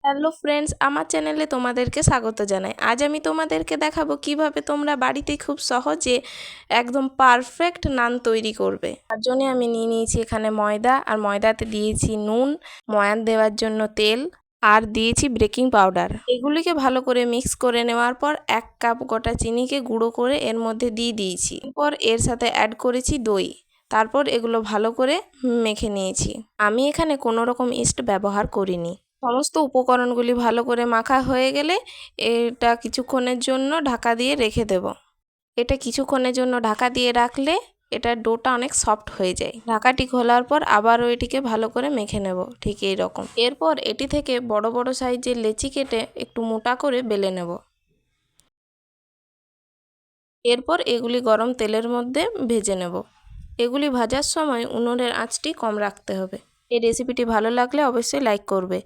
Hello friends, আমার চ্যানেলে তোমাদেরকে স্বাগত জানাই। আজ আমি তোমাদেরকে দেখাবো কিভাবে তোমরা বাড়িতে খুব সহজে একদম পারফেক্ট নান তৈরি করবে। তার জন্য আমি নিয়ে নিয়েছি এখানে ময়দা, আর ময়দাতে দিয়েছি নুন, ময়ান দেওয়ার জন্য তেল, আর দিয়েছি বেকিং পাউডার। এগুলিকে ভালো করে মিক্স করে নেওয়ার পর 1 কাপ গোটা চিনিকে গুঁড়ো করে এর মধ্যে দিয়ে দিয়েছি। এরপর এর সাথে অ্যাড করেছি দই। তারপর এগুলো ভালো করে মেখে নিয়েছি। আমি এখানে কোনো রকম ইস্ট ব্যবহার করিনি। সমস্ত উপকরণগুলি ভালো করে মাখা হয়ে গেলে এটা কিছুক্ষণের জন্য ঢাকা দিয়ে রেখে দেব। এটা কিছুক্ষণের জন্য ঢাকা দিয়ে রাখলে এটার ডোটা অনেক সফট হয়ে যায়। ঢাকাটি খোলার পর আবারও এটিকে ভালো করে মেখে নেব, ঠিক এই রকম। এরপর এটি থেকে বড় বড় সাইজের লেচি কেটে একটু মোটা করে বেলে নেব। এরপর এগুলি গরম তেলের মধ্যে ভেজে নেব। এগুলি ভাজার সময় উনুনের আঁচটি কম রাখতে হবে। এই রেসিপিটি ভালো লাগলে অবশ্যই লাইক করবে।